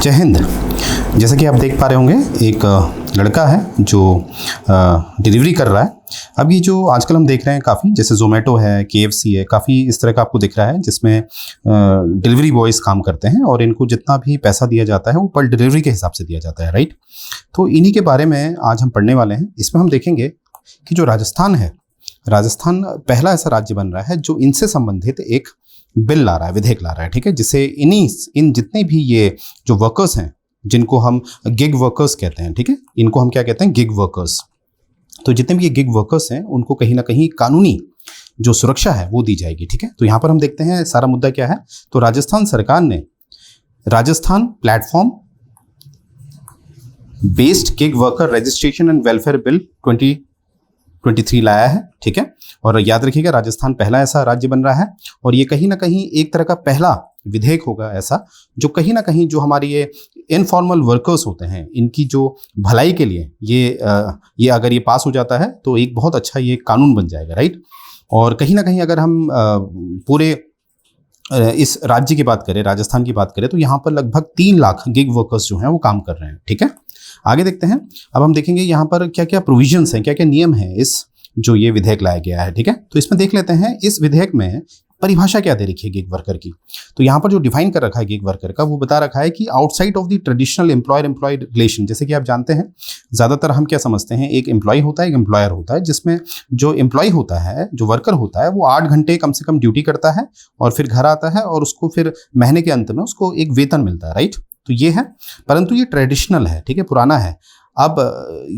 जय हिंद। जैसा कि आप देख पा रहे होंगे, एक लड़का है जो डिलीवरी कर रहा है। अब ये जो आजकल हम देख रहे हैं काफ़ी, जैसे ज़ोमैटो है, KFC है, काफ़ी इस तरह का आपको दिख रहा है जिसमें डिलीवरी बॉयज़ काम करते हैं और इनको जितना भी पैसा दिया जाता है वो पर डिलीवरी के हिसाब से दिया जाता है, राइट। तो इन्हीं के बारे में आज हम पढ़ने वाले हैं। इसमें हम देखेंगे कि जो राजस्थान है, राजस्थान पहला ऐसा राज्य बन रहा है जो इनसे संबंधित एक बिल ला रहा है, विधेयक ला रहा है, ठीक है, जिससे इन जितने भी ये जो वर्कर्स हैं, जिनको हम गिग वर्कर्स कहते हैं, ठीक है, इनको हम क्या कहते हैं, गिग वर्कर्स। तो जितने भी ये गिग वर्कर्स हैं उनको कहीं ना कहीं कानूनी जो सुरक्षा है वो दी जाएगी, ठीक है। तो यहाँ पर हम देखते हैं सारा मुद्दा क्या है। तो राजस्थान सरकार ने Rajasthan platform based gig worker registration and welfare bill 2023 लाया है, ठीक है। और याद रखिएगा, राजस्थान पहला ऐसा राज्य बन रहा है और ये कहीं ना कहीं एक तरह का पहला विधेयक होगा ऐसा जो कहीं ना कहीं जो हमारे ये इनफॉर्मल वर्कर्स होते हैं, इनकी जो भलाई के लिए ये अगर ये पास हो जाता है तो एक बहुत अच्छा ये कानून बन जाएगा, राइट। और कहीं ना कहीं अगर हम पूरे इस राज्य की बात करें, राजस्थान की बात करें, तो यहाँ पर लगभग 3 लाख गिग वर्कर्स जो हैं वो काम कर रहे हैं, ठीक है। आगे देखते हैं। अब हम देखेंगे यहाँ पर क्या क्या प्रोविजंस हैं, क्या क्या नियम हैं इस जो ये विधेयक लाया गया है, ठीक है। तो इसमें देख लेते हैं इस विधेयक में परिभाषा क्या दे रखी है गिग वर्कर की। तो यहाँ पर जो डिफाइन कर रखा है गिग वर्कर का, वो बता रखा है कि outside of the traditional employer employ relation. जैसे कि आप जानते हैं, ज़्यादातर हम क्या समझते हैं, एक एम्प्लॉय होता है, एक एम्प्लॉयर होता है, जिसमें जो एम्प्लॉय होता है, जो वर्कर होता है, वो 8 घंटे कम से कम ड्यूटी करता है और फिर घर आता है और उसको फिर महीने के अंत में उसको एक वेतन मिलता है, राइट। तो ये है, परंतु ये ट्रेडिशनल है, ठीक है, पुराना है। अब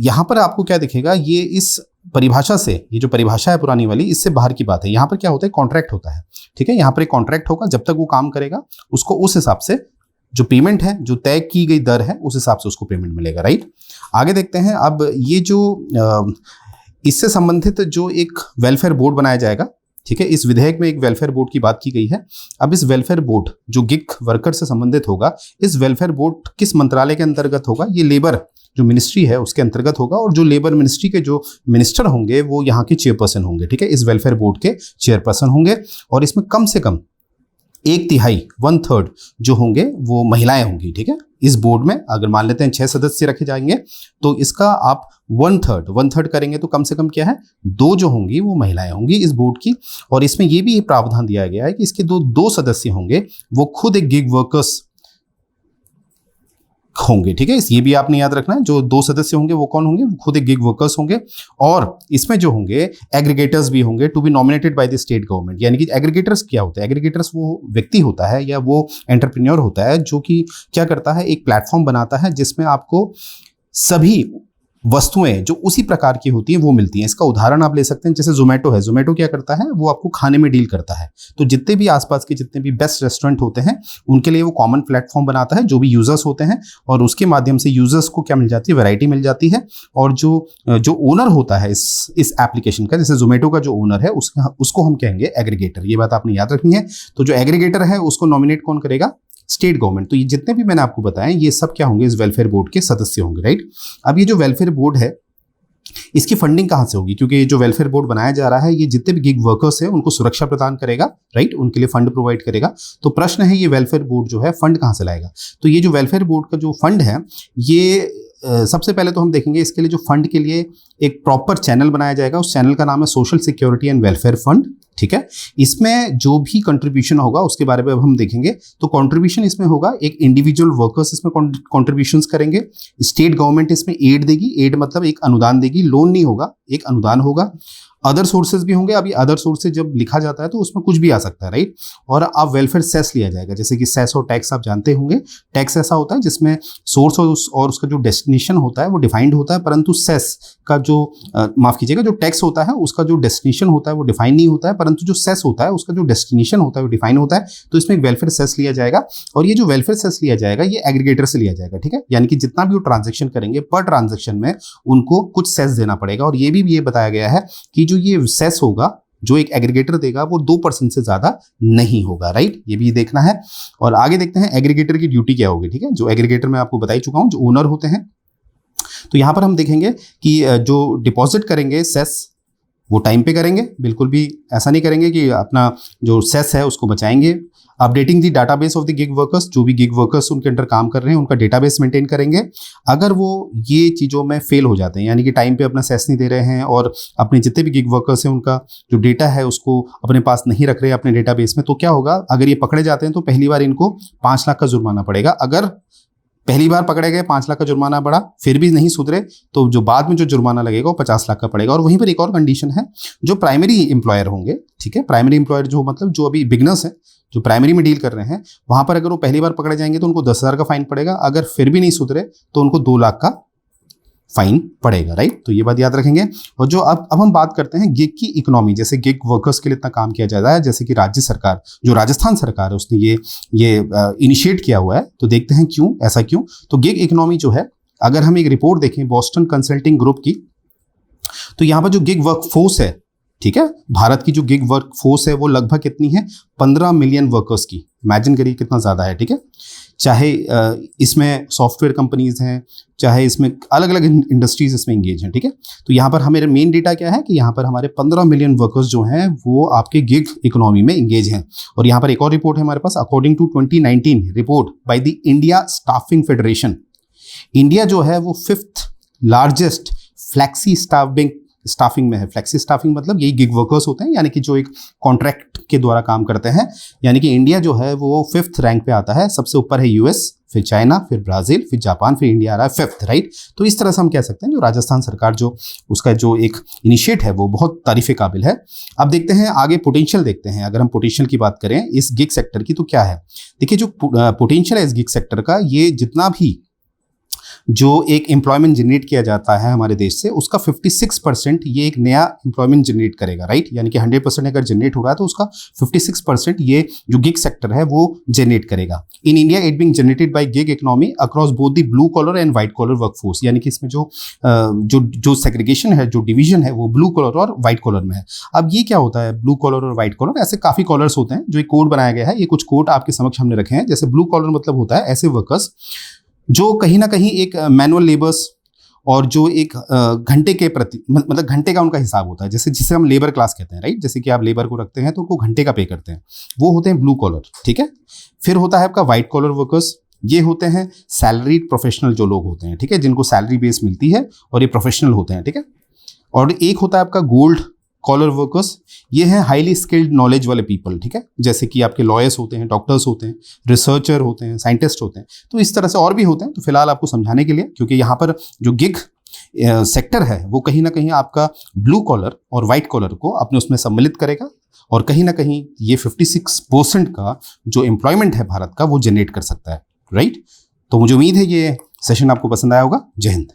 यहाँ पर आपको क्या दिखेगा, ये इस परिभाषा से, ये जो परिभाषा है पुरानी वाली, इससे बाहर की बात है। यहाँ पर क्या होता है, कॉन्ट्रैक्ट होता है, ठीक है। यहाँ पर एक कॉन्ट्रैक्ट होगा, जब तक वो काम करेगा उसको उस हिसाब से जो पेमेंट है, जो तय की गई दर है, उस हिसाब से उसको पेमेंट मिलेगा, राइट। आगे देखते हैं। अब ये जो इससे संबंधित जो एक वेलफेयर बोर्ड बनाया जाएगा, ठीक है, इस विधेयक में एक वेलफेयर बोर्ड की बात की गई है। अब इस वेलफेयर बोर्ड जो गिग वर्कर से संबंधित होगा, इस वेलफेयर बोर्ड किस मंत्रालय के अंतर्गत होगा, ये लेबर जो मिनिस्ट्री है उसके अंतर्गत होगा और जो लेबर मिनिस्ट्री के जो मिनिस्टर होंगे वो यहाँ के चेयरपर्सन होंगे, ठीक है, इस वेलफेयर बोर्ड के चेयरपर्सन होंगे। और इसमें कम से कम 1/3 1/3 जो होंगे वो महिलाएं होंगी, ठीक है। इस बोर्ड में अगर मान लेते हैं 6 सदस्य रखे जाएंगे तो इसका आप 1/3 करेंगे तो कम से कम क्या है, 2 जो होंगी वो महिलाएं होंगी इस बोर्ड की। और इसमें ये भी प्रावधान दिया गया है कि इसके दो सदस्य होंगे वो खुद एक गिग वर्कर्स होंगे, ठीक है। ये भी आपने याद रखना है, जो 2 सदस्य होंगे वो कौन होंगे, वो खुद एक गिग वर्कर्स होंगे। और इसमें जो होंगे एग्रीगेटर्स भी होंगे, to be nominated by the state government. यानी कि एग्रीगेटर्स क्या होता है, एग्रीगेटर्स वो व्यक्ति होता है या वो एंटरप्रेन्योर होता है जो कि क्या करता है, एक प्लेटफॉर्म बनाता है जिसमें आपको सभी वस्तुएं जो उसी प्रकार की होती हैं वो मिलती हैं। इसका उदाहरण आप ले सकते हैं, जैसे ज़ोमैटो है। ज़ोमैटो क्या करता है, वो आपको खाने में डील करता है। तो जितने भी आसपास के जितने भी बेस्ट रेस्टोरेंट होते हैं उनके लिए वो कॉमन प्लेटफॉर्म बनाता है, जो भी यूजर्स होते हैं, और उसके माध्यम से यूजर्स को क्या मिल जाती है, वैरायटी मिल जाती है। और जो ओनर होता है इस एप्लीकेशन का, जैसे ज़ोमैटो का जो ओनर है उसको हम कहेंगे एग्रीगेटर। ये बात आपने याद रखनी है। तो जो एग्रीगेटर है उसको नॉमिनेट कौन करेगा, स्टेट गवर्नमेंट। तो ये जितने भी मैंने आपको बताए ये सब क्या होंगे, इस वेलफेयर बोर्ड के सदस्य होंगे, राइट। अब ये जो वेलफेयर बोर्ड है इसकी फंडिंग कहां से होगी, क्योंकि ये जो वेलफेयर बोर्ड बनाया जा रहा है ये जितने भी गिग वर्कर्स हैं उनको सुरक्षा प्रदान करेगा, राइट, उनके लिए फंड प्रोवाइड करेगा। तो प्रश्न है, ये वेलफेयर बोर्ड जो है फंड कहां से लाएगा। तो ये जो वेलफेयर बोर्ड का जो फंड है, ये सबसे पहले तो हम देखेंगे इसके लिए जो फंड के लिए एक प्रॉपर चैनल बनाया जाएगा। उस चैनल का नाम है social security and welfare fund, ठीक है। इसमें जो भी कंट्रीब्यूशन होगा उसके बारे में अब हम देखेंगे। तो कंट्रीब्यूशन इसमें होगा, एक इंडिविजुअल वर्कर्स इसमें कंट्रीब्यूशंस करेंगे, स्टेट गवर्नमेंट इसमें एड देगी, एड मतलब एक अनुदान देगी, लोन नहीं होगा, एक अनुदान होगा। अदर सोर्सेज भी होंगे। अभी अदर सोर्सेज जब लिखा जाता है तो उसमें कुछ भी आ सकता है, राइट। और अब वेलफेयर सेस लिया जाएगा, जैसे कि सेस और टैक्स आप जानते होंगे। टैक्स ऐसा होता है जिसमें सोर्स और उसका जो डेस्टिनेशन होता है वो डिफाइंड होता है, परंतु सेस का जो माफ कीजिएगा, जो टैक्स होता है उसका जो डेस्टिनेशन होता है वो डिफाइन नहीं होता है, परंतु जो सेस होता है उसका जो डेस्टिनेशन होता है वो डिफाइन होता है। तो इसमें एक वेलफेयर सेस लिया जाएगा और ये जो वेलफेयर सेस लिया जाएगा ये एग्रीगेटर से लिया जाएगा, ठीक है। यानी कि जितना भी वो ट्रांजेक्शन करेंगे पर ट्रांजेक्शन में उनको कुछ सेस देना पड़ेगा। और ये बताया गया है कि जो ये सेस होगा जो एक एग्रीगेटर देगा वो 2% से ज्यादा नहीं होगा, राइट। ये भी देखना है। और आगे देखते हैं एग्रीगेटर की ड्यूटी क्या होगी, ठीक है। जो एग्रीगेटर मैं आपको बता ही चुका हूं, जो ओनर होते हैं। तो यहां पर हम देखेंगे कि जो डिपॉजिट करेंगे सेस वो टाइम पे करेंगे, बिल्कुल भी ऐसा नहीं करेंगे कि अपना जो सेस है उसको बचाएंगे। Updating the database of the gig workers, जो भी गिग वर्कर्स उनके अंडर काम कर रहे हैं उनका डेटाबेस मेंटेन करेंगे। अगर वो ये चीज़ों में फेल हो जाते हैं, यानी कि टाइम पे अपना सेस नहीं दे रहे हैं और अपने जितने भी गिग वर्कर्स हैं उनका जो डेटा है उसको अपने पास नहीं रख रहे अपने डेटाबेस में, तो क्या होगा, अगर ये पकड़े जाते हैं तो पहली बार इनको 5 लाख का जुर्माना पड़ेगा। अगर पहली बार पकड़े गए 5 लाख का जुर्माना पड़ा, फिर भी नहीं सुधरे, तो जो बाद में जो जुर्माना लगेगा वो 50 लाख का पड़ेगा। और वहीं पर एक और कंडीशन है, जो प्राइमरी एम्प्लॉयर होंगे, ठीक है, प्राइमरी एम्प्लॉयर जो मतलब जो अभी बिगनर्स हैं, जो प्राइमरी में डील कर रहे हैं, वहां पर अगर वो पहली बार पकड़े जाएंगे तो उनको 10,000 का फाइन पड़ेगा। अगर फिर भी नहीं सुधरे तो उनको 2 लाख का फाइन पड़ेगा, राइट। तो ये बात याद रखेंगे। और जो अब हम बात करते हैं गिग की इकोनॉमी, जैसे गिग वर्कर्स के लिए इतना काम किया जाता है, जैसे कि राज्य सरकार, जो राजस्थान सरकार है उसने ये इनिशिएट किया हुआ है, तो देखते हैं क्यों, ऐसा क्यों। तो गिग इकोनॉमी जो है, अगर हम एक रिपोर्ट देखें बॉस्टन कंसल्टिंग ग्रुप की, तो यहाँ पर जो गिग वर्क फोर्स है, ठीक है, भारत की जो गिग वर्क फोर्स है वो लगभग कितनी है, 15 मिलियन वर्कर्स की। इमेजिन करिए कितना ज़्यादा है, ठीक है। चाहे इसमें सॉफ्टवेयर कंपनीज हैं, चाहे इसमें अलग अलग इंडस्ट्रीज इसमें इंगेज हैं, ठीक है। तो यहाँ पर हमारे मेन डेटा क्या है कि यहाँ पर हमारे 15 मिलियन वर्कर्स जो हैं वो आपके गिग इकोनॉमी में इंगेज हैं। और यहाँ पर एक और रिपोर्ट है हमारे पास, according to 2019 report by the India staffing federation, India जो है वो 5th लार्जेस्ट फ्लैक्सी स्टाफिंग में है। फ्लैक्सी स्टाफिंग मतलब यही गिग वर्कर्स होते हैं, यानी कि जो एक कॉन्ट्रैक्ट के द्वारा काम करते हैं, यानी कि इंडिया जो है वो 5th रैंक पे आता है। सबसे ऊपर है यूएस, फिर चाइना, फिर ब्राज़ील, फिर जापान, फिर इंडिया आ रहा है 5th, राइट। तो इस तरह से हम कह सकते हैं जो राजस्थान सरकार जो उसका जो एक इनिशिएट है वो बहुत तारीफ़ काबिल है। अब देखते हैं आगे पोटेंशियल देखते हैं। अगर हम पोटेंशियल की बात करें इस गिग सेक्टर की, तो क्या है, देखिए जो पोटेंशियल है इस गिग सेक्टर का, ये जितना भी जो एक एम्प्लॉयमेंट जनरेट किया जाता है हमारे देश से, उसका 56% ये एक नया एम्प्लॉयमेंट जनरेट करेगा, राइट। यानी कि 100% अगर जनरेट हो रहा है तो उसका 56% ये जो गिग सेक्टर है वो जनरेट करेगा। In India it being generated by gig economy across both the blue collar and white collar workforce, यानी कि इसमें जो सेग्रीगेशन है, जो डिवीजन है वो ब्लू कॉलर और व्हाइट कॉलर में है। अब ये क्या होता है ब्लू कॉलर और व्हाइट कॉलर, ऐसे काफ़ी कॉलर्स होते हैं जो एक कोड बनाया गया है। ये कुछ कोड आपके समक्ष हमने रखे हैं। जैसे ब्लू कॉलर मतलब होता है ऐसे वर्कर्स जो कहीं ना कहीं एक मैनुअल लेबर्स और जो एक घंटे के प्रति मतलब घंटे का उनका हिसाब होता है, जैसे जिसे हम लेबर क्लास कहते हैं, राइट। जैसे कि आप लेबर को रखते हैं तो उनको घंटे का पे करते हैं, वो होते हैं ब्लू कॉलर, ठीक है। फिर होता है आपका व्हाइट कॉलर वर्कर्स, ये होते हैं सैलरीड प्रोफेशनल जो लोग होते हैं, ठीक है, जिनको सैलरी बेस मिलती है और ये प्रोफेशनल होते हैं, ठीक है। और एक होता है आपका गोल्ड कॉलर वर्कर्स, ये हैं हाईली स्किल्ड नॉलेज वाले पीपल, ठीक है, जैसे कि आपके लॉयर्स होते हैं, डॉक्टर्स होते हैं, रिसर्चर होते हैं, साइंटिस्ट होते हैं। तो इस तरह से और भी होते हैं। तो फिलहाल आपको समझाने के लिए, क्योंकि यहाँ पर जो गिग सेक्टर है वो कहीं ना कहीं आपका ब्लू कॉलर और वाइट कॉलर को अपने उसमें सम्मिलित करेगा, और कहीं ना कहीं ये 56% का जो एम्प्लॉयमेंट है भारत का वो जनरेट कर सकता है, राइट। तो मुझे उम्मीद है ये सेशन आपको पसंद आया होगा। जय हिंद।